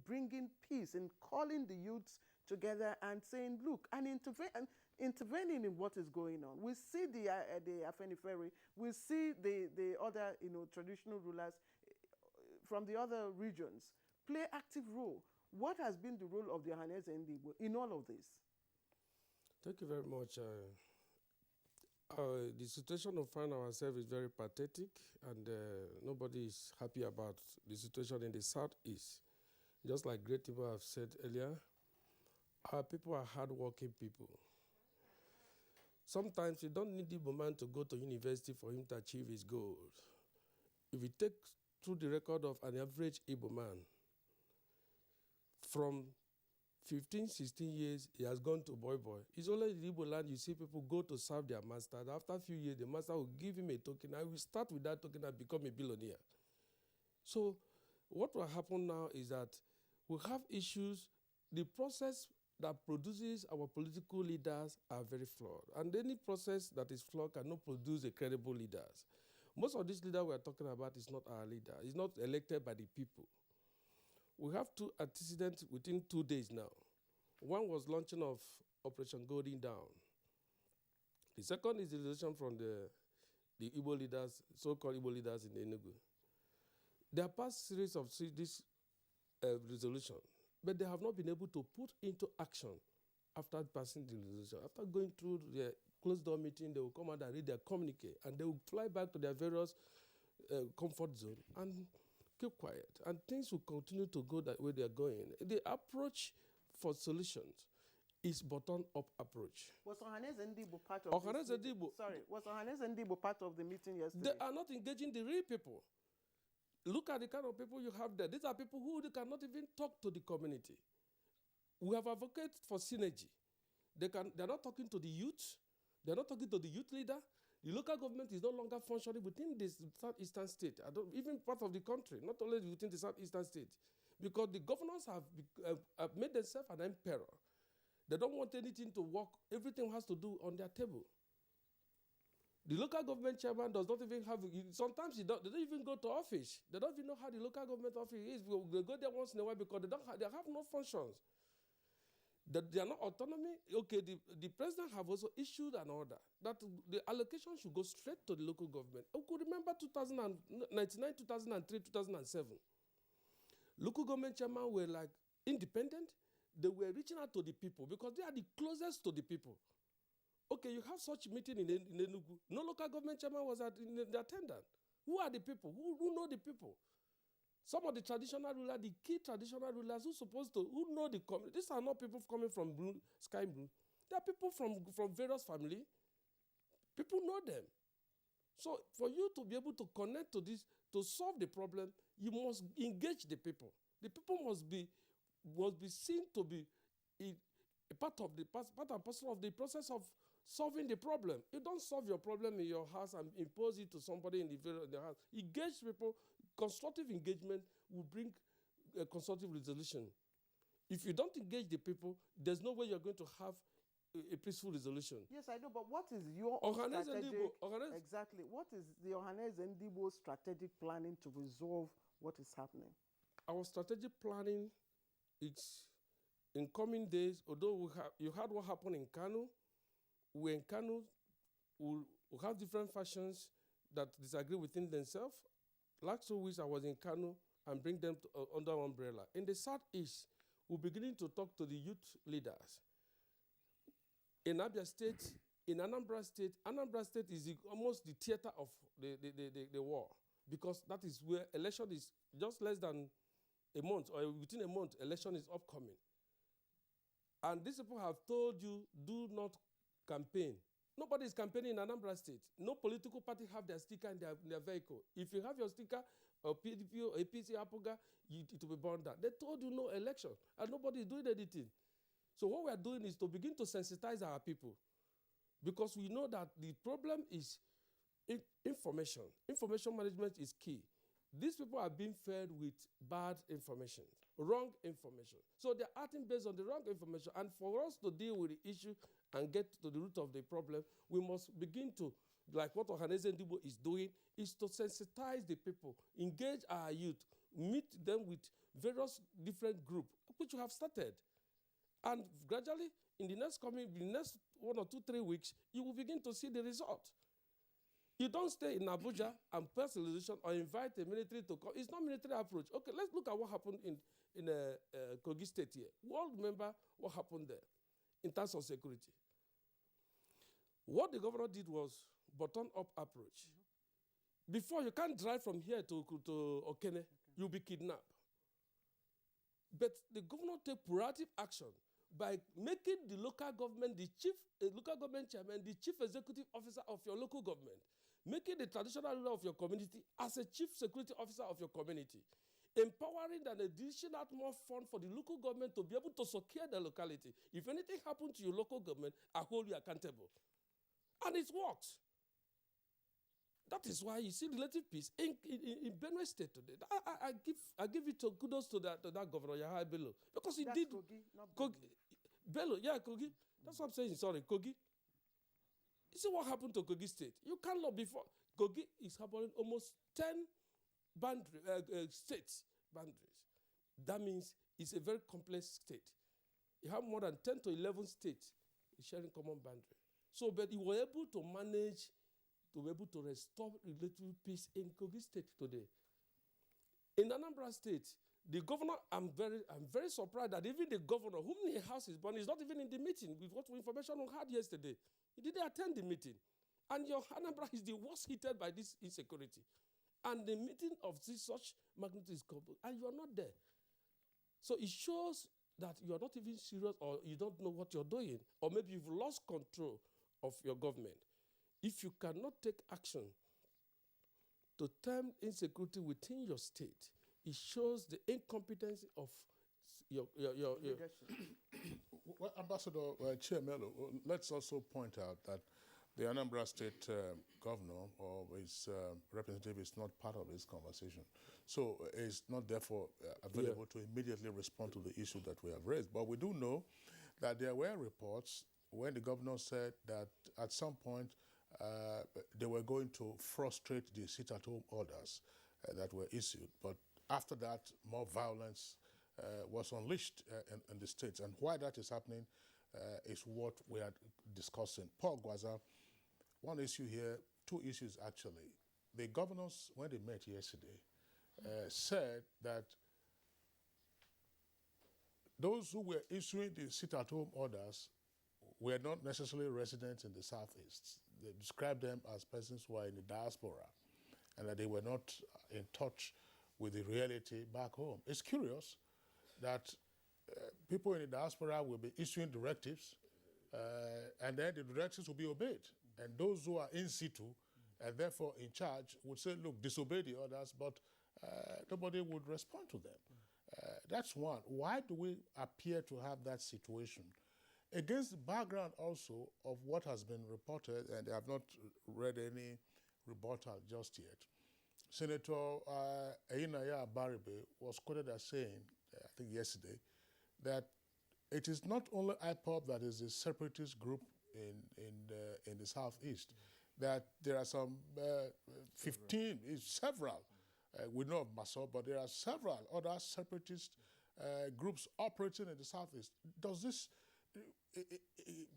bringing peace, in calling the youths together and saying, look, and intervening in what is going on. We see the Afenifere, we see the other, traditional rulers from the other regions play active role. What has been the role of the Ohaneze Ndigbo in all of this? Thank you very much. The situation we find ourselves is very pathetic, and nobody is happy about the situation in the southeast. Just like great people have said earlier, our people are hardworking people. Sometimes you don't need the man to go to university for him to achieve his goals. If you take through the record of an average Igbo man, from 15, 16 years, he has gone to boy. It's only in the Igbo land you see people go to serve their master. And after a few years, the master will give him a token. I will start with that token and become a billionaire. So what will happen now is that we have issues. The process that produces our political leaders are very flawed. And any process that is flawed cannot produce a credible leaders. Most of these leaders we are talking about is not our leader. It's not elected by the people. We have two antecedents within 2 days now. One was launching of Operation Golden Dawn. The second is the resolution from the Igbo leaders, so-called Igbo leaders in Enugu. They have passed series of this resolution, but they have not been able to put into action after passing the resolution. After going through their closed-door meeting, they will come out and read their communique, and they will fly back to their various comfort zone and keep quiet, and things will continue to go that way they are going. The approach for solutions is bottom-up approach. Was Ohaneze Ndigbo part of Ohaneze Ndigbo? Sorry, was Ohaneze Ndigbo part of the meeting yesterday? They are not engaging the real people. Look at the kind of people you have there. These are people who cannot even talk to the community. We have advocated for synergy. They're not talking to the youth. They're not talking to the youth leader. The local government is no longer functioning within the southeastern state, even part of the country, not only within the southeastern state, because the governors have made themselves an emperor. They don't want anything to work. Everything has to do on their table. The local government chairman does not even have, sometimes they don't even go to office. They don't even know how the local government office is. They go there once in a while because they have no functions. They are not autonomy. Okay, the president have also issued an order that the allocation should go straight to the local government. We could remember 1999, 2003, 2007. Local government chairman were like independent. They were reaching out to the people because they are the closest to the people. Okay, you have such meeting in Enugu. No local government chairman was in the attendance. Who are the people? Who know the people? Some of the traditional rulers, the key traditional rulers who know the community. These are not people coming from Sky Blue. They are people from various families. People know them. So for you to be able to connect to this, to solve the problem, you must engage the people. The people must be seen to be a part and parcel of the process of solving the problem. You don't solve your problem in your house and impose it to somebody in the house. Engage people. Constructive engagement will bring a constructive resolution. If you don't engage the people, there's no way you're going to have a peaceful resolution. Yes, I know, but what is your exactly? What is the Ohaneze Ndigbo strategic planning to resolve what is happening? Our strategic planning is in coming days. Although you had what happened in Kano, we in Kano will have different factions that disagree within themselves. Last 2 weeks I was in Kano and bring them under one umbrella. In the southeast, we're beginning to talk to the youth leaders. In Abia State, in Anambra State is almost the theater of the war, because that is where election is just less than a month, or within a month, election is upcoming. And these people have told you, do not campaign. Nobody is campaigning in Anambra State. No political party have their sticker in their vehicle. If you have your sticker, or PDP or APC, APOGA, it will be burned down. They told you no election, and nobody is doing anything. So what we are doing is to begin to sensitize our people, because we know that the problem is information. Information management is key. These people are being fed with bad information, wrong information. So they're acting based on the wrong information. And for us to deal with the issue and get to the root of the problem, we must begin to, like what Ohaneze Ndigbo is doing, is to sensitize the people, engage our youth, meet them with various different groups, which you have started. And gradually, in the next 1 or 2, 3 weeks, you will begin to see the result. You don't stay in Abuja and pass a resolution or invite the military to come. It's not military approach. Okay, let's look at what happened in Kogi State here. We all remember what happened there in terms of security. What the governor did was bottom-up approach. Before, you can't drive from here to Okene. You'll be kidnapped. But the governor take proactive action by making the local government, local government chairman, the chief executive officer of your local government, making the traditional ruler of your community as a chief security officer of your community, empowering and dishing out more fund for the local government to be able to secure the locality. If anything happens to your local government, I hold you accountable. And it works. That is why you see relative peace in Benue State today. I give it to kudos to that governor, Yahya Bello, because he did. Kogi, not Kogi, Bello, yeah, Kogi. That's what I'm saying. Sorry, Kogi. You see what happened to Kogi State? You can't look before. Kogi is having almost 10 states boundaries. That means it's a very complex state. You have more than 10 to 11 states sharing common boundary. So, but you were able to manage to be able to restore relative peace in Kogi State today. In Anambra State, the governor, I'm very surprised that even the governor, whom he has his born, is not even in the meeting with what information we had yesterday. He didn't attend the meeting. And your Anambra is the worst hit by this insecurity. And the meeting of such magnitude is coupled, and you are not there. So it shows that you are not even serious, or you don't know what you're doing, or maybe you've lost control of your government. If you cannot take action to term insecurity within your state, it shows the incompetence of your Well, Ambassador Chiemelo, let's also point out that the Anambra State governor or his representative is not part of this conversation. So is not therefore available to immediately respond to the issue that we have raised. But we do know that there were reports when the governor said that at some point they were going to frustrate the sit-at-home orders that were issued. But after that, more violence was unleashed in the states. And why that is happening is what we are discussing. Paul Gwaza, one issue here, two issues actually. The governors, when they met yesterday, said that those who were issuing the sit-at-home orders were not necessarily residents in the Southeast. They described them as persons who are in the diaspora and that they were not in touch with the reality back home. It's curious that people in the diaspora will be issuing directives and then the directives will be obeyed. And those who are in situ and therefore in charge would say, look, disobey the orders, but nobody would respond to them. That's one. Why do we appear to have that situation? Against the background also of what has been reported, and I have not read any rebuttal just yet, Senator Einaya Abaribe was quoted as saying, I think yesterday, that it is not only IPOB that is a separatist group in the Southeast, that there are some 15, several, we know of Maso, but there are several other separatist groups operating in the Southeast. Does this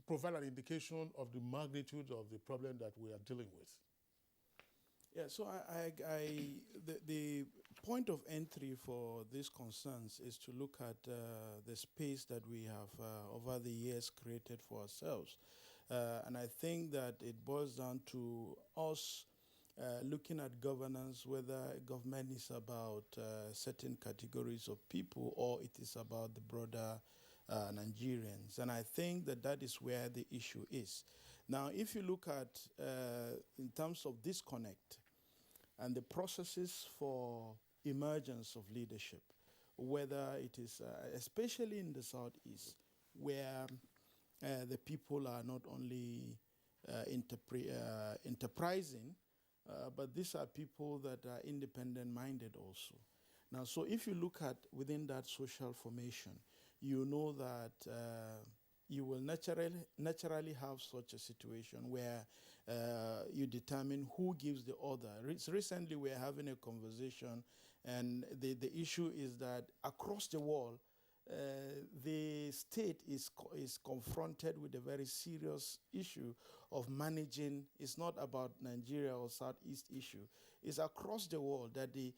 provide an indication of the magnitude of the problem that we are dealing with? Yeah, so the point of entry for these concerns is to look at the space that we have over the years created for ourselves. And I think that it boils down to us looking at governance, whether government is about certain categories of people or it is about the broader Nigerians. And I think that that is where the issue is. Now, if you look at, in terms of disconnect and the processes for emergence of leadership, whether it is, especially in the Southeast, where the people are not only enterprising, but these are people that are independent-minded also. Now, so if you look at within that social formation, you know that you will naturally have such a situation where you determine who gives the order. Recently, we are having a conversation And the issue is that across the world, the state is confronted with a very serious issue of managing. It's not about Nigeria or Southeast issue. It's across the world that the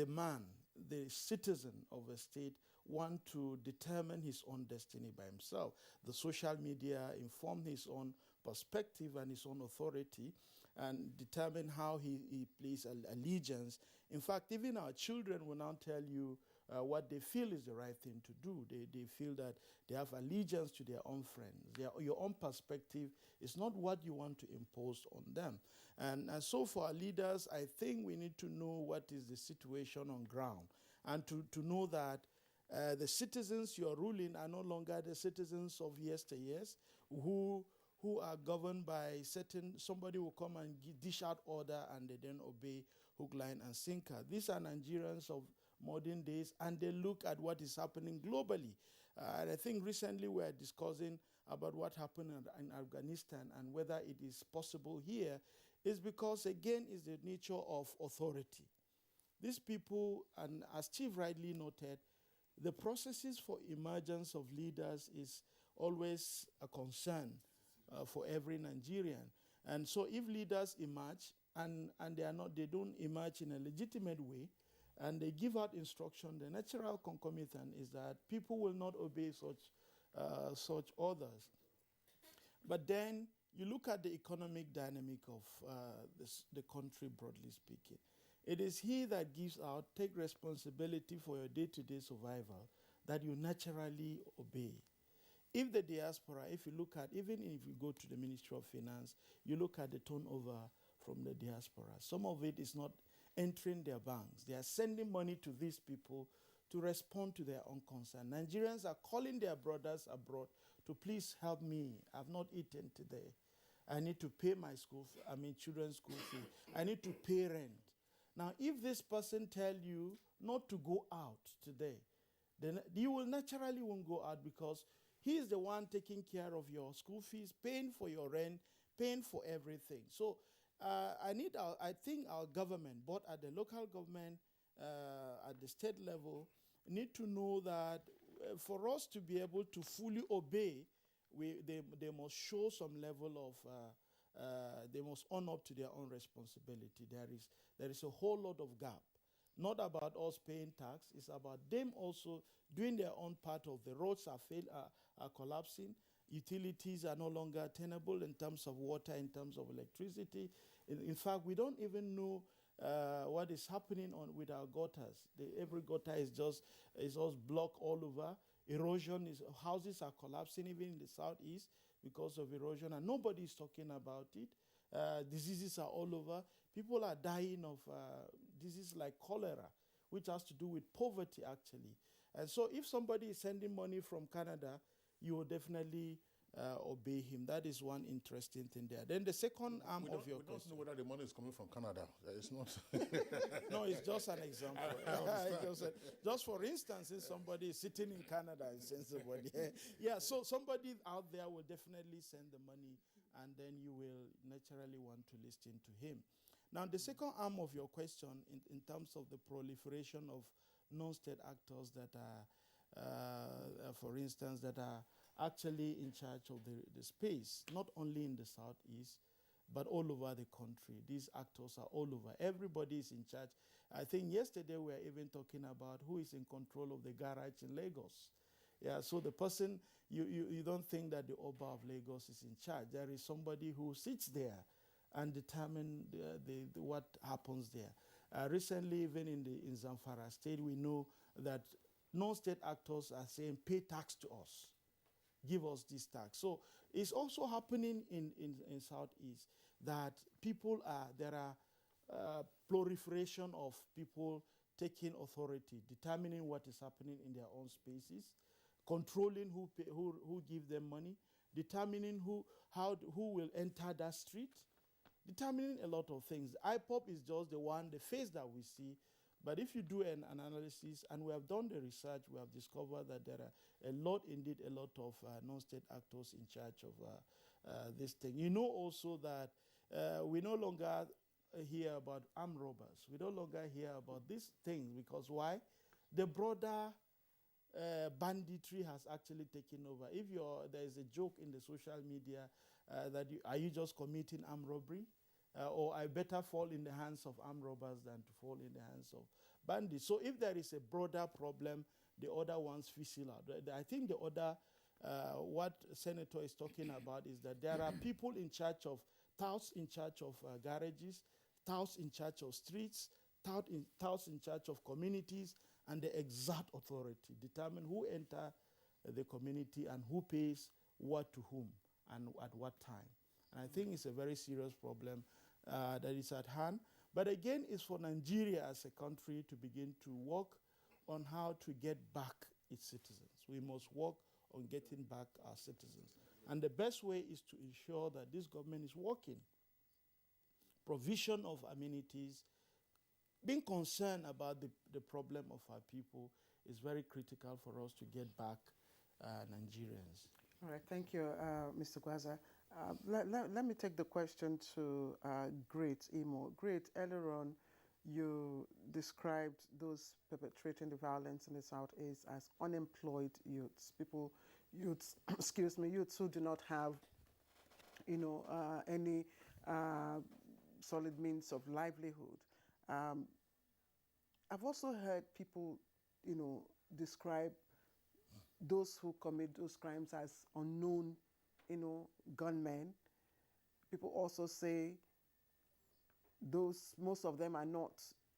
man, the citizen of a state, want to determine his own destiny by himself. The social media inform his own perspective and his own authority and determine how he plays allegiance. In fact, even our children will now tell you what they feel is the right thing to do. They feel that they have allegiance to their own friends. Your own perspective is not what you want to impose on them. And so for our leaders, I think we need to know what is the situation on ground and to know that the citizens you are ruling are no longer the citizens of yesteryears who are governed by somebody will come and dish out order and they then obey hook, line, and sinker. These are Nigerians of modern days, and they look at what is happening globally. And I think recently we are discussing about what happened in Afghanistan and whether it is possible here is because, again, is the nature of authority. These people, and as Chief rightly noted, the processes for emergence of leaders is always a concern for every Nigerian. And so if leaders emerge and they don't emerge in a legitimate way, and they give out instruction, the natural concomitant is that people will not obey such orders. But then you look at the economic dynamic of the country, broadly speaking. It is he that gives out, take responsibility for your day-to-day survival, that you naturally obey. If the diaspora, if you look at, even if you go to the Ministry of Finance, you look at the turnover from the diaspora, some of it is not entering their banks. They are sending money to these people to respond to their own concern. Nigerians are calling their brothers abroad to please help me. I've not eaten today. I need to pay my children's school fee. I need to pay rent. Now, if this person tell you not to go out today, then you will naturally won't go out because he is the one taking care of your school fees, paying for your rent, paying for everything. So I think our government, both at the local government, at the state level, need to know that for us to be able to fully obey, they must show some level of, they must own up to their own responsibility. There is a whole lot of gap. Not about us paying tax, it's about them also doing their own part of the roads are collapsing. Utilities are no longer tenable in terms of water, in terms of electricity. In fact, we don't even know what is happening with our gutters. Every gutter is just blocked all over. Erosion houses are collapsing even in the southeast because of erosion, and nobody is talking about it. Diseases are all over. People are dying of diseases like cholera, which has to do with poverty, actually. And so if somebody is sending money from Canada, you will definitely obey him. That is one interesting thing there. Then the second arm of your question. We don't know whether the money is coming from Canada. It's not. No, it's just an example. Just for instance, if somebody is sitting in Canada and sends somebody. Yeah, so somebody out there will definitely send the money, and then you will naturally want to listen to him. Now, the second arm of your question, in terms of the proliferation of non-state actors that are, for instance, that are actually in charge of the space, not only in the southeast, but all over the country. These actors are all over. Everybody is in charge. I think yesterday we were even talking about who is in control of the garage in Lagos. Yeah, so the person, you don't think that the Oba of Lagos is in charge. There is somebody who sits there and determine what happens there. Recently, even in Zamfara State, we know that non-state actors are saying, pay tax to us. Give us this tax. So it's also happening in Southeast that there are proliferation of people taking authority, determining what is happening in their own spaces, controlling who give them money, determining who will enter that street, determining a lot of things. IPOP is just the face that we see. But if you do an analysis, and we have done the research, we have discovered that there are a lot of non-state actors in charge of this thing. You know also that we no longer hear about armed robbers. We no longer hear about these things because why? The broader banditry has actually taken over. If there is a joke in the social media are you just committing armed robbery? Or I better fall in the hands of armed robbers than to fall in the hands of bandits. So if there is a broader problem, the other ones fizzle out. I think the other, what Senator is talking about is that there are people in charge of, touts in charge of garages, touts in charge of streets, touts in charge of communities, and the exact authority determine who enter the community and who pays what to whom and at what time. And I think it's a very serious problem that is at hand. But again, it's for Nigeria as a country to begin to work on how to get back its citizens. We must work on getting back our citizens. And the best way is to ensure that this government is working. Provision of amenities, being concerned about the problem of our people is very critical for us to get back Nigerians. All right, thank you, Mr. Gwaza. Let me take the question to Great Imo. Great, earlier on, you described those perpetrating the violence in the Southeast as unemployed youths, youths, excuse me, youths who do not have, any solid means of livelihood. I've also heard people, describe those who commit those crimes as unknown, gunmen. People also say most of them are not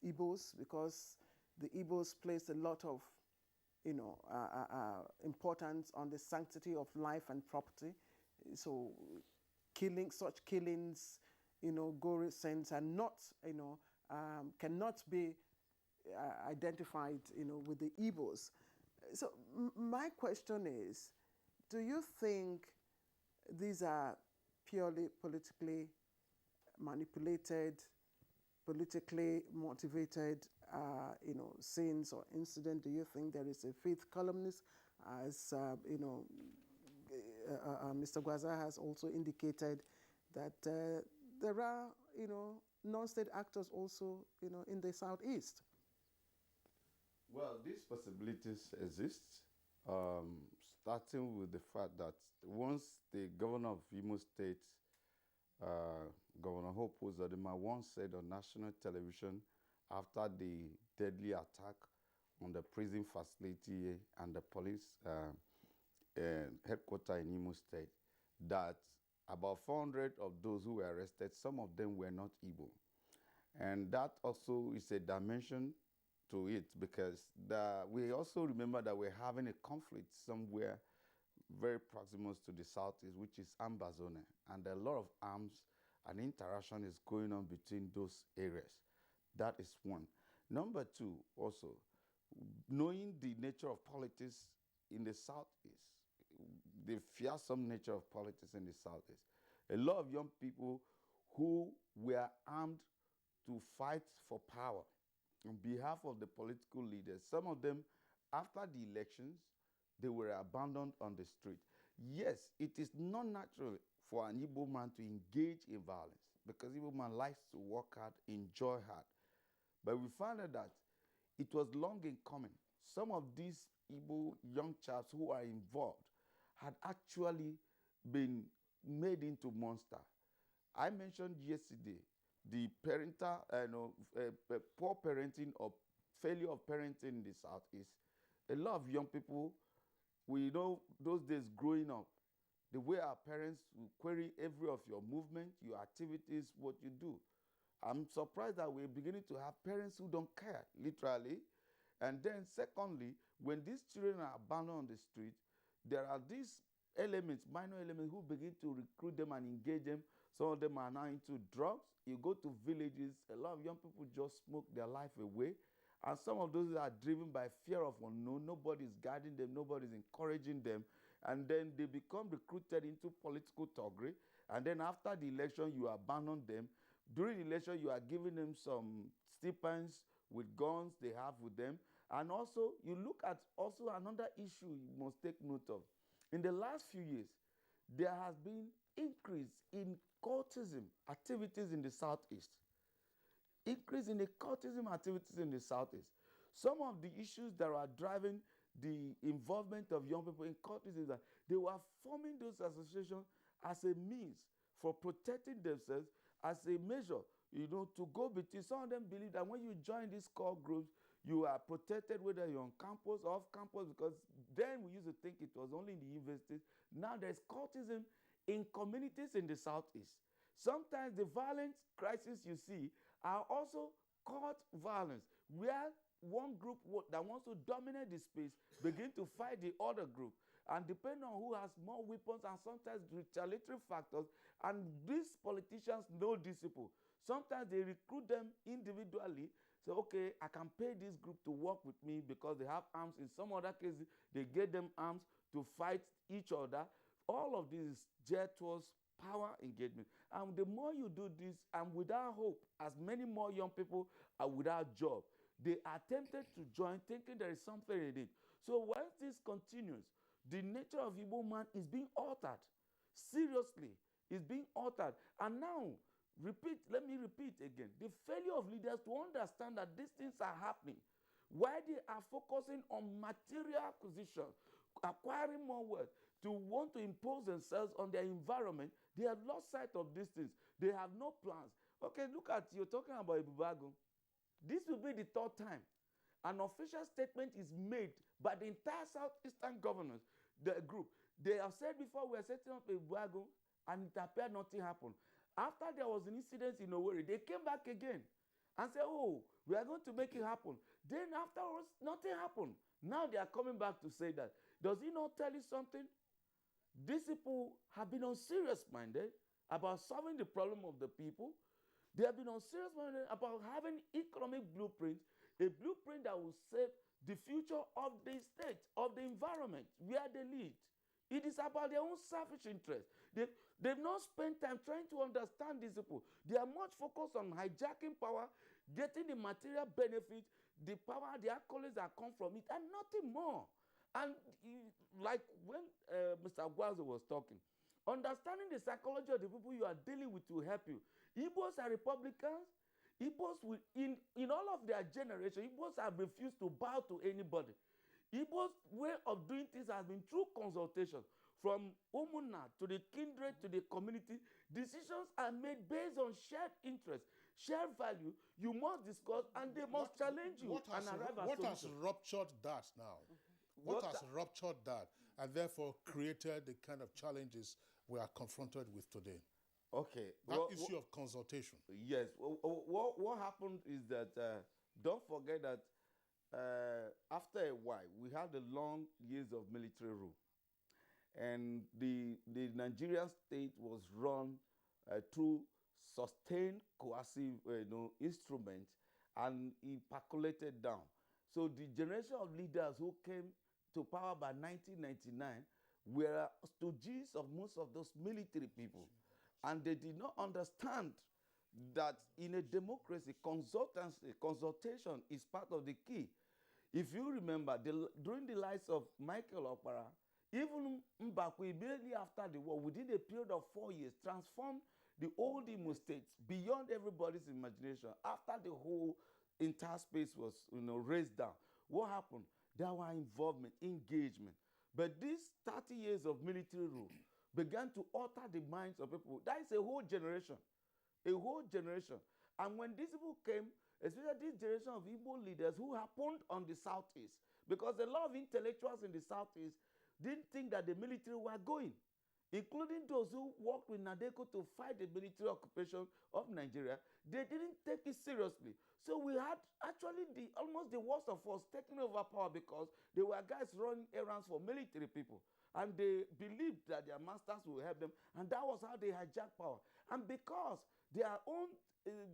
Igbos because the Igbos place a lot of, importance on the sanctity of life and property. So such killings, gory sins are not, cannot be identified, with the Igbos. So my question is, do you think these are purely politically manipulated, politically motivated, sins or incident? Do you think there is a faith columnist, as Mr. Gwaza has also indicated that there are, non-state actors also, in the Southeast? Well, these possibilities exist, starting with the fact that once the governor of Imo State, Governor Hope Uzodinma, once said on national television after the deadly attack on the prison facility and the police headquarters in Imo State, that about 400 of those who were arrested, some of them were not Igbo. And that also is a dimension to it, because we also remember that we're having a conflict somewhere very proximal to the southeast, which is Ambazone, and a lot of arms and interaction is going on between those areas. That is one. Number two, also, knowing the nature of politics in the southeast, the fearsome nature of politics in the southeast, a lot of young people who were armed to fight for power on behalf of the political leaders. Some of them, after the elections, they were abandoned on the street. Yes, it is not natural for an Igbo man to engage in violence, because Igbo man likes to work hard, enjoy hard. But we found out that it was long in coming. Some of these Igbo young chaps who are involved had actually been made into monsters. I mentioned yesterday the poor parenting or failure of parenting in the Southeast. A lot of young people, we know those days growing up, the way our parents will query every of your movement, your activities, what you do. I'm surprised that we're beginning to have parents who don't care, literally. And then secondly, when these children are abandoned on the street, there are these elements, minor elements, who begin to recruit them and engage them. Some of them are now into drugs. You go to villages, a lot of young people just smoke their life away. And some of those are driven by fear of unknown. Nobody's guiding them. Nobody's encouraging them. And then they become recruited into political thuggery. And then after the election, you abandon them. During the election, you are giving them some stipends with guns they have with them. And also, you look at also another issue you must take note of. In the last few years, there has been increase in cultism activities in the Southeast. increase in the cultism activities in the Southeast. Some of the issues that are driving the involvement of young people in cultism is that they were forming those associations as a means for protecting themselves, as a measure, to go between. Some of them believe that when you join these core groups, you are protected whether you're on campus or off campus, because then we used to think it was only in the universities. Now there's cultism in communities in the Southeast. Sometimes the violent crises you see are also cult violence, where one group that wants to dominate the space begin to fight the other group. And depending on who has more weapons and sometimes retaliatory factors, and these politicians know these people. Sometimes they recruit them individually. So, okay, I can pay this group to work with me because they have arms. In some other cases, they get them arms to fight each other. All of this is geared towards power engagement. And the more you do this, and without hope, as many more young people are without job, they are tempted to join thinking there is something in it. So once this continues, the nature of Igbo man is being altered. Seriously, it's being altered. And now, let me repeat again. The failure of leaders to understand that these things are happening, while they are focusing on material acquisition, acquiring more wealth, to want to impose themselves on their environment, they have lost sight of these things. They have no plans. Okay, look at, you're talking about Abuja. This will be the third time an official statement is made by the entire Southeastern governors, the group. They have said before, we are setting up Abuja, and it appeared nothing happened. After there was an incident in Owerri, they came back again and said, oh, we are going to make it happen. Then afterwards, nothing happened. Now they are coming back to say that. Does it not tell you something? These people have been unserious-minded about solving the problem of the people. They have been unserious-minded about having economic blueprint, a blueprint that will save the future of the state, of the environment where they live. It is about their own selfish interest. They've not spent time trying to understand these people. They are much focused on hijacking power, getting the material benefit, the power, the accolades that come from it, and nothing more. And like when Mr. Gwazo was talking, understanding the psychology of the people you are dealing with will help you. Igbos are Republicans. Igbos, in all of their generation, Igbos have refused to bow to anybody. Igbo's way of doing things has been through consultation. From Umuna to the kindred to the community, decisions are made based on shared interest, shared value. You must discuss, and they must challenge you and arrive at What has solutions. ruptured that now? What has ruptured that and therefore created the kind of challenges we are confronted with today? Okay. That issue of consultation. Yes. What happened is that, don't forget that after a while, we had the long years of military rule. And the Nigerian state was run through sustained coercive instruments, and it percolated down. So the generation of leaders who came to power by 1999 were stooges of most of those military people. And they did not understand that in a democracy, consultation is part of the key. If you remember, during the lives of Michael Okpara, even Mbakwe, immediately after the war, within a period of 4 years, transformed the old Imo states beyond everybody's imagination. After the whole entire space was raised down, what happened? There were involvement, engagement. But these 30 years of military rule began to alter the minds of people. That is a whole generation. A whole generation. And when these people came, especially this generation of Igbo leaders who happened on the Southeast, because a lot of intellectuals in the Southeast didn't think that the military were going, including those who worked with Nadeko to fight the military occupation of Nigeria. They didn't take it seriously. So we had actually almost the worst of us taking over power, because there were guys running errands for military people. And they believed that their masters will help them. And that was how they hijacked power. And because their own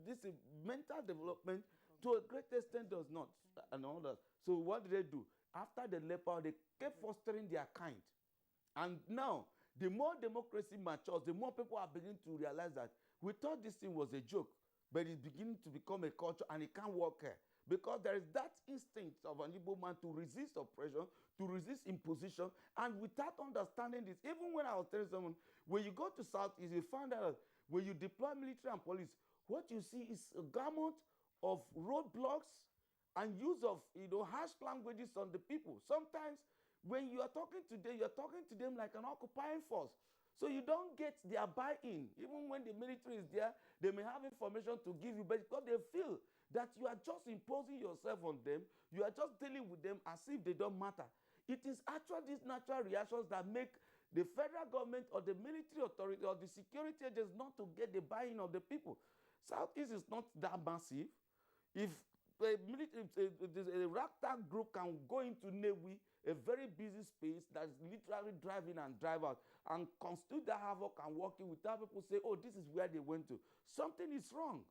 this mental development to a great extent does not, and all that. So what did they do? After they left power, they kept fostering their kind. And now, the more democracy matures, the more people are beginning to realize that we thought this thing was a joke, but it's beginning to become a culture, and it can't work here. Because there is that instinct of an Igbo man to resist oppression, to resist imposition, and without understanding this, even when I was telling someone, when you go to Southeast, you find out that when you deploy military and police, what you see is a gamut of roadblocks and use of harsh languages on the people. Sometimes when you are talking to them, you are talking to them like an occupying force. So you don't get their buy-in. Even when the military is there, they may have information to give you, but because they feel that you are just imposing yourself on them, you are just dealing with them as if they don't matter. It is actually these natural reactions that make the federal government or the military authority or the security agents not to get the buy-in of the people. Southeast is not that massive. If a ragtag group can go into Newi, a very busy space that's literally drive in and drive out, and constitute that havoc and working without people say, oh, this is where they went to, something is wrong.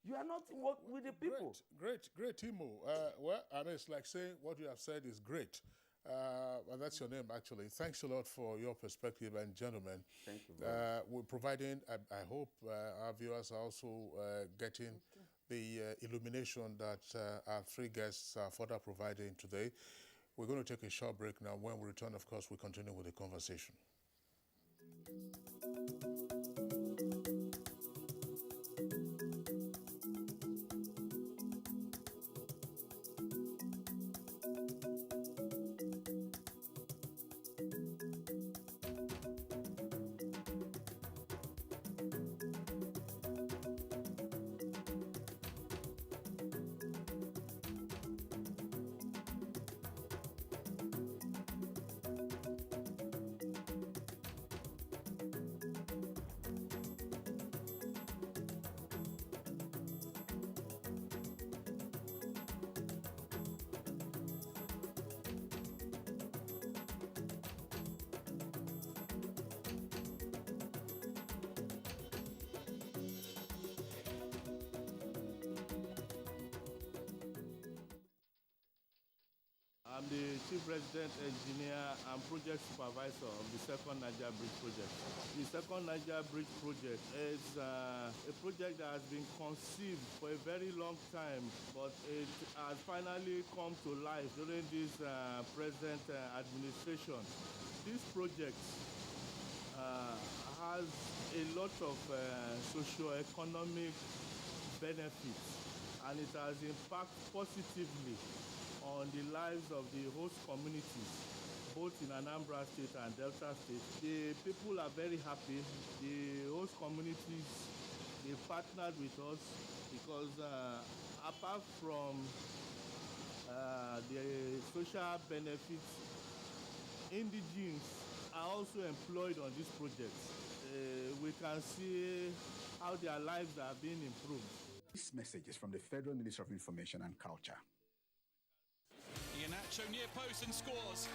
You are not working with the people. Great, Timo. Well, I mean, it's like saying what you have said is great. And that's your name, actually. Thanks a lot for your perspective, and gentlemen. Thank you very much. We're providing, I hope our viewers are also getting the illumination that our three guests are further providing today. We're going to take a short break now. When we return, of course, we continue with the conversation. I'm the Chief Resident Engineer and Project Supervisor of the Second Niger Bridge Project. The Second Niger Bridge Project is a project that has been conceived for a very long time, but it has finally come to life during this present administration. This project has a lot of socio-economic benefits, and it has impacted positively on the lives of the host communities, both in Anambra State and Delta State. The people are very happy. The host communities, they partnered with us because apart from the social benefits, indigenes are also employed on this project. We can see how their lives are being improved. This message is from the Federal Ministry of Information and Culture. Iheanacho near post and scores.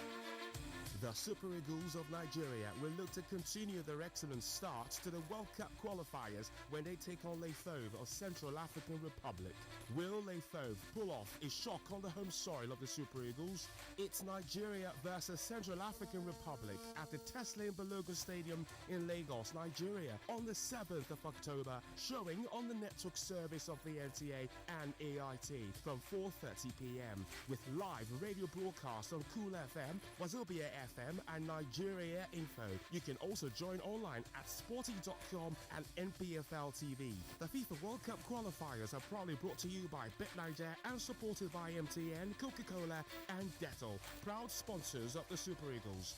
The Super Eagles of Nigeria will look to continue their excellent start to the World Cup qualifiers when they take on Leifove of Central African Republic. Will Leifove pull off a shock on the home soil of the Super Eagles? It's Nigeria versus Central African Republic at the Tesla Balogun Stadium in Lagos, Nigeria on the 7th of October, showing on the network service of the NTA and AIT from 4:30 p.m. with live radio broadcast on Cool FM, Wazobia FM and Nigeria Info. You can also join online at sporty.com and NPFL TV. The FIFA World Cup qualifiers are proudly brought to you by BetNiger and supported by MTN, Coca-Cola and Dettol, proud sponsors of the Super Eagles.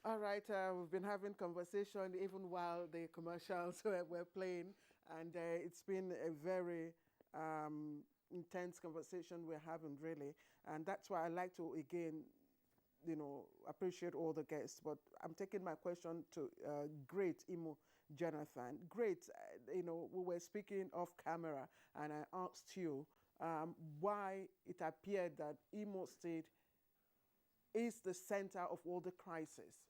All right, we've been having conversation even while the commercials were playing, and it's been a very intense conversation we're having, really. And that's why I like to, again, appreciate all the guests. But I'm taking my question to great Imo Jonathan. Great, we were speaking off camera, and I asked you why it appeared that Imo State is the center of all the crisis.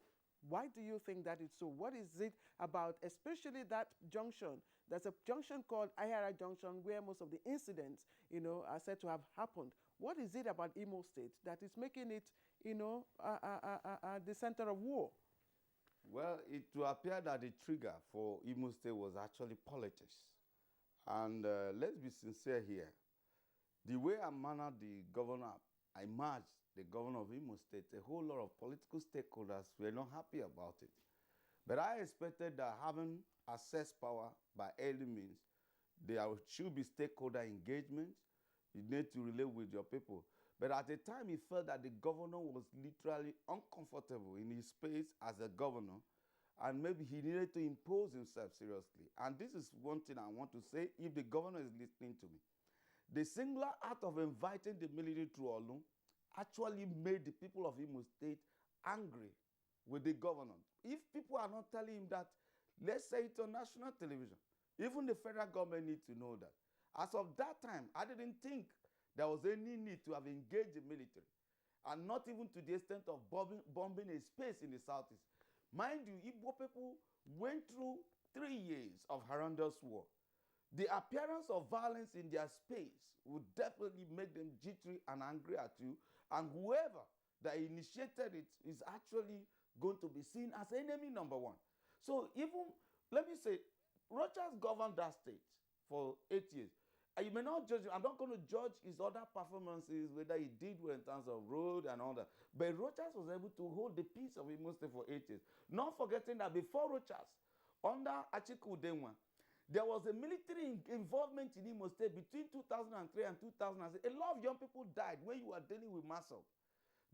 Why do you think that is so? What is it about, especially that junction? There's a junction called Ayara Junction where most of the incidents, are said to have happened. What is it about Imo State that is making it, the center of war? Well, it will appear that the trigger for Imo State was actually politics. And let's be sincere here. The way and manner the governor emerged, the governor of Imo State, a whole lot of political stakeholders were not happy about it. But I expected that having access power by any means, there should be stakeholder engagement. You need to relate with your people. But at the time, he felt that the governor was literally uncomfortable in his space as a governor, and maybe he needed to impose himself seriously. And this is one thing I want to say, if the governor is listening to me. The singular act of inviting the military to Olun actually made the people of Imo State angry with the governor. If people are not telling him that, let's say it on national television, even the federal government needs to know that. As of that time, I didn't think there was any need to have engaged the military, and not even to the extent of bombing a space in the southeast. Mind you, Igbo people went through 3 years of horrendous war. The appearance of violence in their space would definitely make them jittery and angry at you, and whoever that initiated it is actually going to be seen as enemy number one. So even, let me say, Rochas governed that state for 8 years. You may not judge him. I'm not going to judge his other performances, whether he did well in terms of road and all that. But Rochas was able to hold the peace of Imo State for 8 years. Not forgetting that before Rochas, under Achiku Denwa, there was a military involvement in Imo State between 2003 and 2006. A lot of young people died when you were dealing with Massop.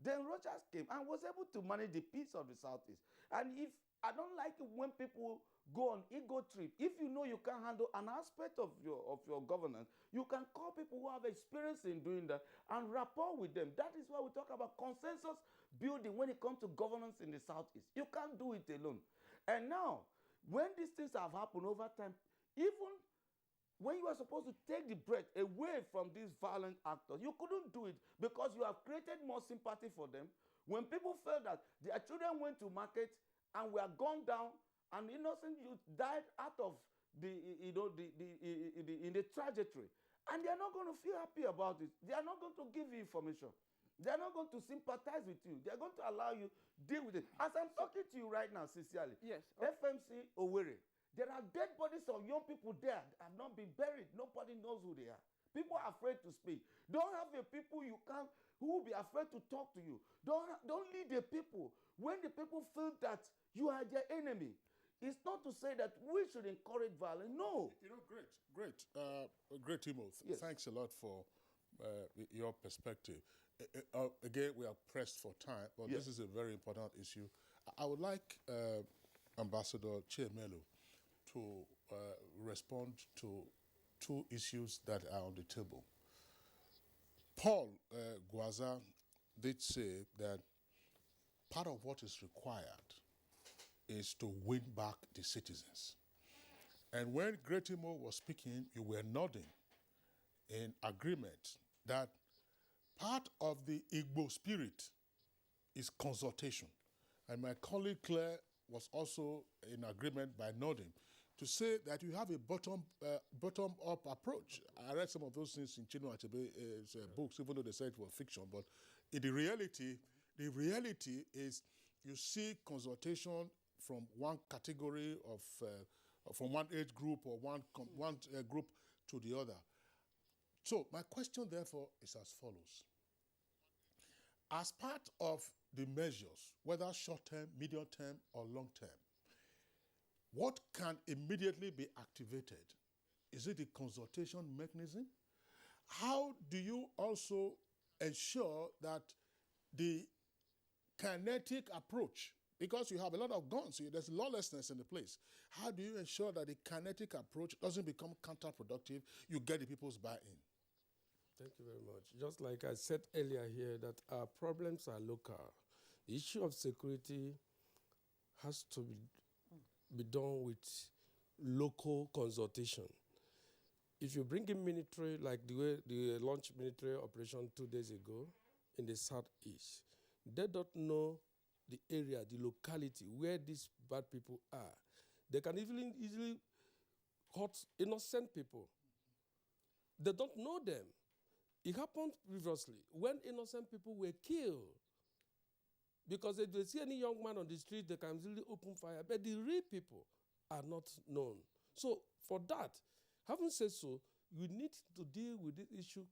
Then Rochas came and was able to manage the peace of the Southeast. And if I don't like it when people go on ego trip. If you know you can handle an aspect of your governance, you can call people who have experience in doing that and rapport with them. That is why we talk about consensus building when it comes to governance in the Southeast. You can't do it alone. And now, when these things have happened over time, even when you are supposed to take the breath away from these violent actors, you couldn't do it because you have created more sympathy for them. When people felt that their children went to market and were gone down, and innocent youth died out of in the trajectory, and they are not going to feel happy about it. They are not going to give you information. They are not going to sympathize with you. They are going to allow you deal with it. As I'm talking to you right now, sincerely, Yes. FMC Owerri, there are dead bodies of young people there that have not been buried. Nobody knows who they are. People are afraid to speak. Don't have the people who will be afraid to talk to you. Don't lead the people when the people feel that you are their enemy. It's not to say that we should encourage violence. No. Great, Timo. Yes. Thanks a lot for your perspective. Again, we are pressed for time, but Yes. This is a very important issue. I would like Ambassador Chiemelu to respond to two issues that are on the table. Paul Gwaza did say that part of what is required is to win back the citizens. And when Great Imo was speaking, you were nodding in agreement that part of the Igbo spirit is consultation. And my colleague Claire was also in agreement by nodding to say that you have a bottom-up approach. I read some of those things in Chinua Achebe's books, even though they said it was fiction. But in the reality is you see consultation from one category of, from one age group or one group to the other. So my question, therefore, is as follows. As part of the measures, whether short-term, medium-term, or long-term, what can immediately be activated? Is it the consultation mechanism? How do you also ensure that the kinetic approach, because you have a lot of guns, there's lawlessness in the place. How do you ensure that the kinetic approach doesn't become counterproductive? You get the people's buy-in. Thank you very much. Just like I said earlier here, that our problems are local. The issue of security has to be done with local consultation. If you bring in military, like the way they launched military operation 2 days ago in the southeast, they don't know the area, the locality where these bad people are. They can easily hurt innocent people. They don't know them. It happened previously when innocent people were killed. Because if they see any young man on the street, they can easily open fire. But the real people are not known. So for that, having said so, we need to deal with this issue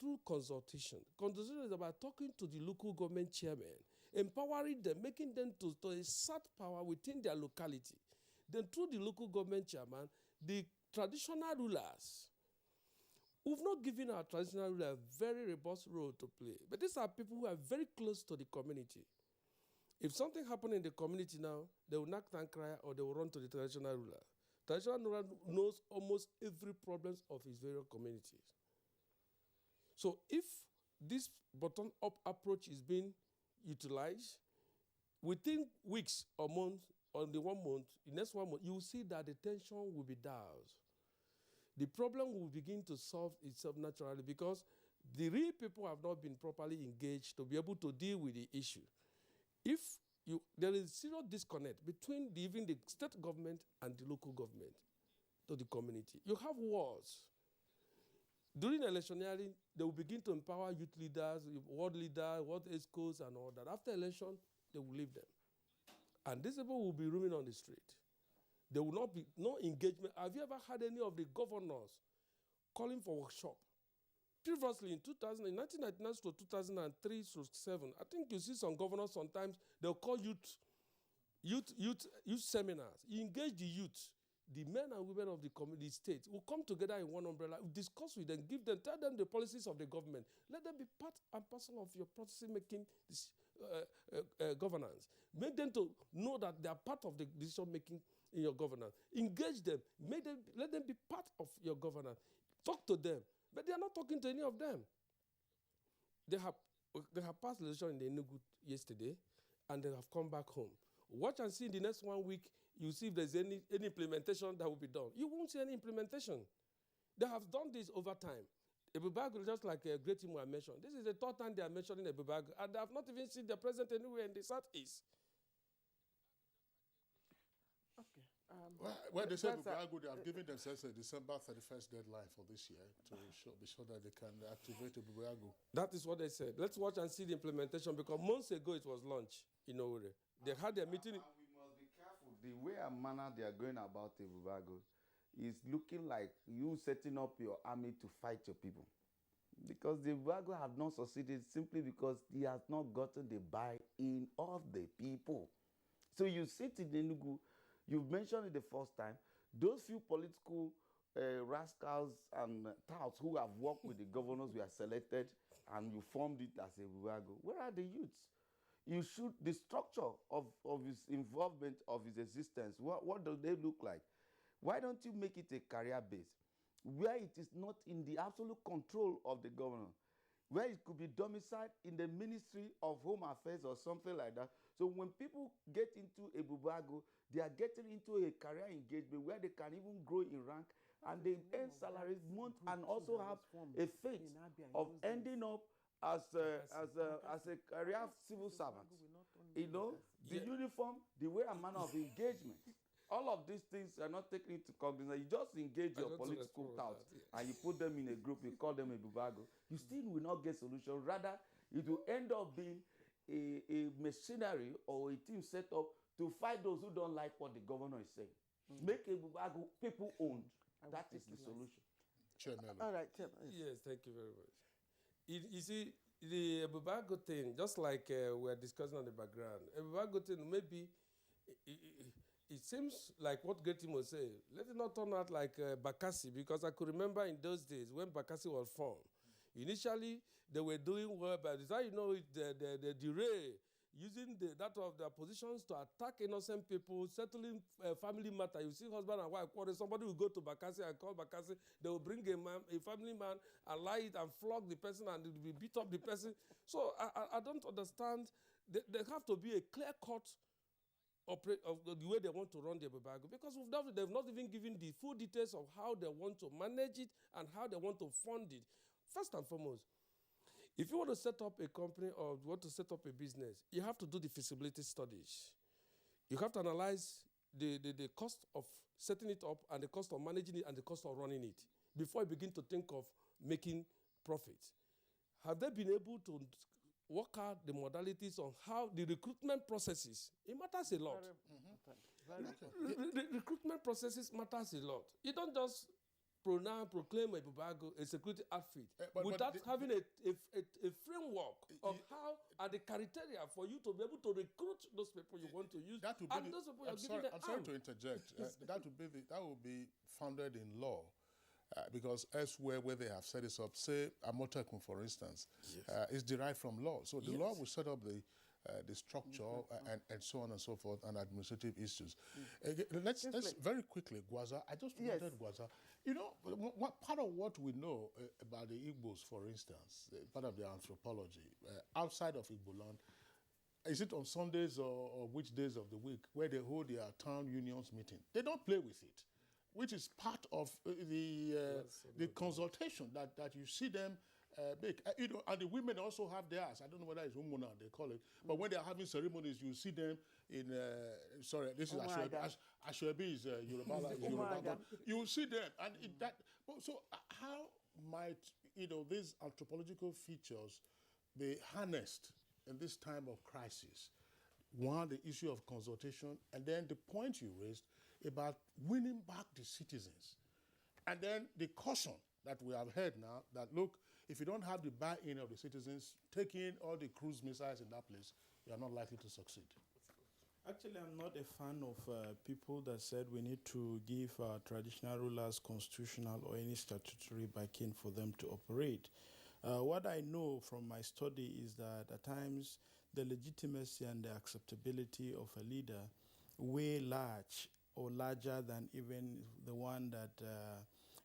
through consultation. Consultation is about talking to the local government chairman, empowering them, making them to assert power within their locality. Then through the local government chairman, the traditional rulers, we've not given our traditional rulers a very robust role to play. But these are people who are very close to the community. If something happens in the community now, they will knock and cry or they will run to the traditional ruler. Traditional ruler knows almost every problem of his various communities. So if this bottom-up approach is being utilized, within weeks or months, or the 1 month, the next 1 month, you will see that the tension will be doused. The problem will begin to solve itself naturally because the real people have not been properly engaged to be able to deal with the issue. If there is serious disconnect between even the state government and the local government to the community. You have wars. During electioneering, they will begin to empower youth leaders, ward leaders, ward ESCOs and all that. After election, they will leave them. And these people will be roaming on the street. There will not be no engagement. Have you ever had any of the governors calling for workshop? Previously, in 1999 to 2003 to 2007, I think you see some governors sometimes, they'll call youth seminars. You engage the youth, the men and women of the community state will come together in one umbrella, discuss with them, give them, tell them the policies of the government. Let them be part and parcel of your policy-making governance. Make them to know that they are part of the decision-making in your governance. Engage them. Let them be part of your governance. Talk to them. But they are not talking to any of them. They have passed legislation in the Enugu yesterday, and they have come back home. Watch and see in the next 1 week, you see if there's any implementation that will be done. You won't see any implementation. They have done this over time. Abuja, just like Great Imo I mentioned, this is the third time they are mentioning Abuja, and they have not even seen the president anywhere in the southeast. Okay. Well, they said they have given themselves a December 31st deadline for this year to be sure that they can activate Abuja. That is what they said. Let's watch and see the implementation because months ago it was launched in Owerri. They had their meeting. And we must be careful. The way and manner they are going about Abuja is looking like you setting up your army to fight your people. Because the Abuja have not succeeded simply because he has not gotten the buy-in of the people. So you sit in Enugu. You've mentioned it the first time. Those few political rascals and touts who have worked with the governors were selected and you formed it as a Buwago. Where are the youths? You should, the structure of his involvement, of his existence, what do they look like? Why don't you make it a career base where it is not in the absolute control of the governor, where it could be domiciled in the Ministry of Home Affairs or something like that. So when people get into a Bubago, they are getting into a career engagement where they can even grow in rank and they earn salaries month and also have a fate of ending up as a career civil servant. You know, the uniform, the way and manner of engagement. All of these things are not taken into cognizance. You just engage your political touts and you put them in a group, you call them a Bubago. You still will not get solution. Rather, it will end up being a machinery or a team set up to fight those who don't like what the governor is saying. Make a Bubago people owned. That is the solution. Chairman. All right, Chairman. Yes, thank you very much. You see, the Bubago thing, just like we're discussing on the background, a Bubago thing maybe it seems like what Getty was saying. Let it not turn out like Bakassi, because I could remember in those days when Bakassi was formed. Initially, they were doing well, but as you know, the delay, using that of their positions to attack innocent people, settling family matter. You see husband and wife quarrel, somebody will go to Bakassi and call Bakassi. They will bring a family man and lie it and flog the person and they will beat up the person. So I don't understand. There have to be a clear-cut of the way they want to run the Bubago, because they've not even given the full details of how they want to manage it and how they want to fund it. First and foremost, if you want to set up a company or you want to set up a business, you have to do the feasibility studies. You have to analyze the cost of setting it up and the cost of managing it and the cost of running it before you begin to think of making profit. Have they been able to work out the modalities on how the recruitment processes? It matters a lot. Very The recruitment processes matters a lot. You don't just proclaim Ebubago a security outfit but without having a framework of how are the criteria for you to be able to recruit those people you want to use, that would and be those people I'm you're sorry, giving the I'm sorry arm. to interject. That would be founded in law. Because elsewhere where they have set this up, say Amotekun, for instance, is derived from law. So the law will set up the structure and so on and so forth, and administrative issues. Let's very quickly, Gwaza. I just wanted Gwaza. You know, part of what we know about the Igbos, for instance, part of their anthropology, outside of Igbo land, is it on Sundays or which days of the week where they hold their town unions meeting? They don't play with it, which is part of the consultation that you see them make. You know, and the women also have theirs. I don't know whether it's Umuna they call it, but when they are having ceremonies, you see them in. Sorry, this is Ashwebi. Ashwebi is Yoruba. But you will see them, and so how might these anthropological features be harnessed in this time of crisis? One, the issue of consultation, and then the point you raised about winning back the citizens. And then the caution that we have heard now that, look, if you don't have the buy-in of the citizens, taking all the cruise missiles in that place, you are not likely to succeed. Actually, I'm not a fan of people that said we need to give traditional rulers constitutional or any statutory backing for them to operate. What I know from my study is that at times the legitimacy and the acceptability of a leader weigh large or larger than even the one that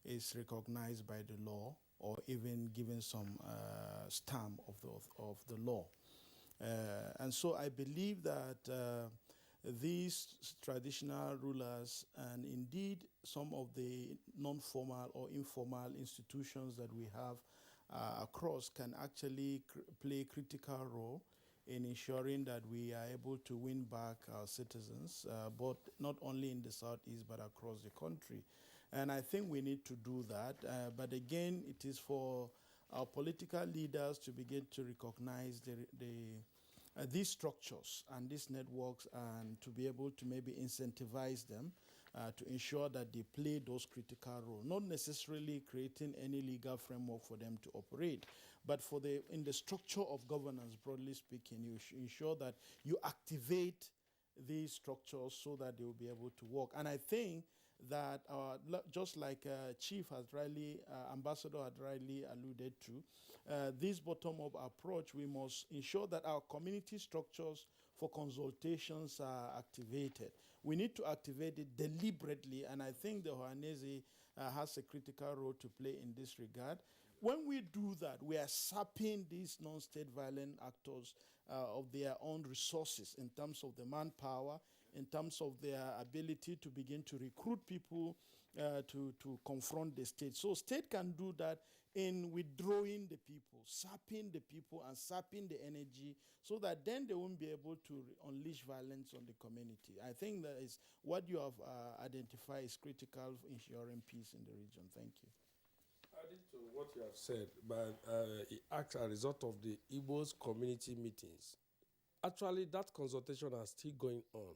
is recognized by the law or even given some stamp of the law. And so I believe that these traditional rulers and indeed some of the non-formal or informal institutions that we have across can actually play a critical role in ensuring that we are able to win back our citizens, but not only in the Southeast, but across the country. And I think we need to do that. But again, it is for our political leaders to begin to recognize these structures and these networks and to be able to maybe incentivize them to ensure that they play those critical roles, not necessarily creating any legal framework for them to operate, but in the structure of governance, broadly speaking, you ensure that you activate these structures so that they will be able to work. And I think that just like Ambassador had rightly alluded to, this bottom-up approach, we must ensure that our community structures for consultations are activated. We need to activate it deliberately, and I think the Ohanese has a critical role to play in this regard. When we do that, we are sapping these non-state violent actors of their own resources in terms of the manpower, in terms of their ability to begin to recruit people to confront the state. So state can do that in withdrawing the people, sapping the people and sapping the energy so that then they won't be able to unleash violence on the community. I think that is what you have identified is critical for ensuring peace in the region. Thank you. Adding to what you have said, but it acts as a result of the Igbos community meetings. Actually, that consultation is still going on.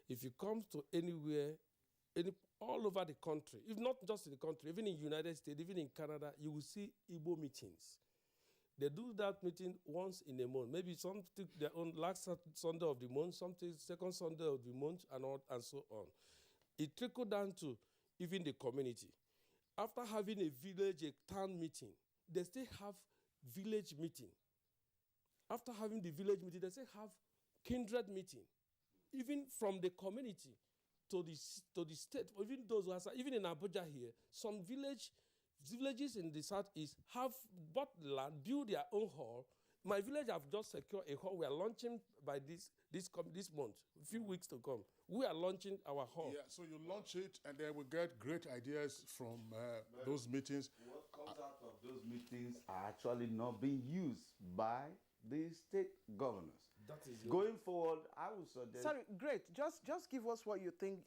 If you come to anywhere, all over the country, if not just in the country, even in the United States, even in Canada, you will see Igbo meetings. They do that meeting once in a month. Maybe some take their own last Sunday of the month, some take second Sunday of the month, and so on. It trickled down to even the community. After having a village, a town meeting, they still have village meeting. After having the village meeting, they still have kindred meeting. Even from the community to the state, even those who are, even in Abuja here, some villages in the southeast have bought land, build their own hall. My village have just secured a hall. We are launching by this month, a few weeks to come. We are launching our hall. Yeah, so you launch it, and then we get great ideas from those meetings. What comes out of those meetings are actually not being used by the state governors. That is going forward. I would suggest. Sorry, great. Just give us what you think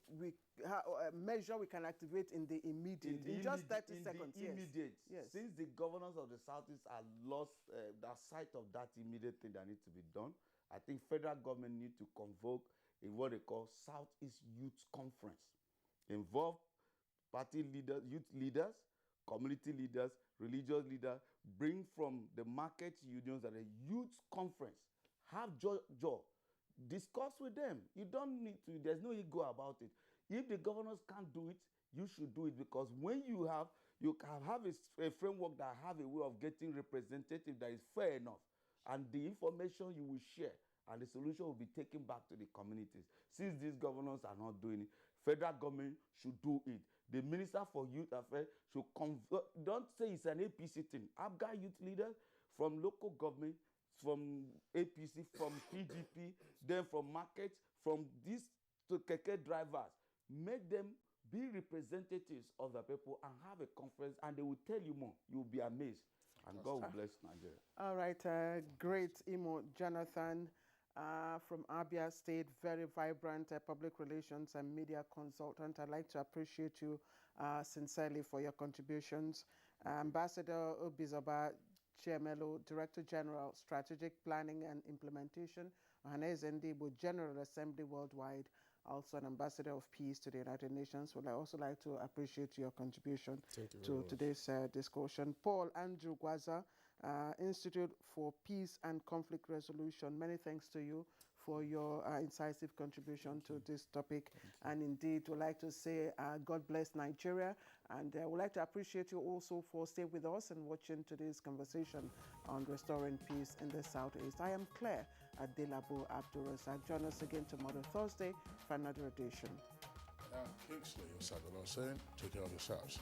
measure we can activate in the immediate, in just 30 seconds. Immediate. Yes. Since the governors of the Southeast are lost that sight of that immediate thing that needs to be done, I think federal government need to convoke in what they call Southeast Youth Conference. Involve party leaders, youth leaders, community leaders, religious leaders, bring from the market unions at a youth conference. Have jaw. Discuss with them. You don't need to, there's no ego about it. If the governors can't do it, you should do it, because when you can have a framework that have a way of getting representative that is fair enough, and the information you will share and the solution will be taken back to the communities. Since these governors are not doing it, federal government should do it. The Minister for Youth Affairs should convert, don't say it's an APC thing. Abga youth leaders from local government, from APC, from PDP, then from markets, from these to keke drivers, make them be representatives of the people and have a conference, and they will tell you more. You will be amazed. And God will bless Nigeria. All right, great, Imo Jonathan from Abia State, very vibrant public relations and media consultant. I'd like to appreciate you sincerely for your contributions. Ambassador Obizoba Chiemelo, Director General, Strategic Planning and Implementation, Ohaneze Ndigbo, General Assembly Worldwide, also an ambassador of peace to the United Nations. Would I also like to appreciate your contribution to today's discussion. Paul Andrew Gwaza, Institute for Peace and Conflict Resolution. Many thanks to you for your incisive contribution to this topic. And indeed, we'd like to say God bless Nigeria. And we'd like to appreciate you also for staying with us and watching today's conversation on restoring peace in the Southeast. I am Claire Adelabo Abdurrazak. Join us again tomorrow, Thursday, for another edition. Kingsley Osadolo saying, take care of yourselves.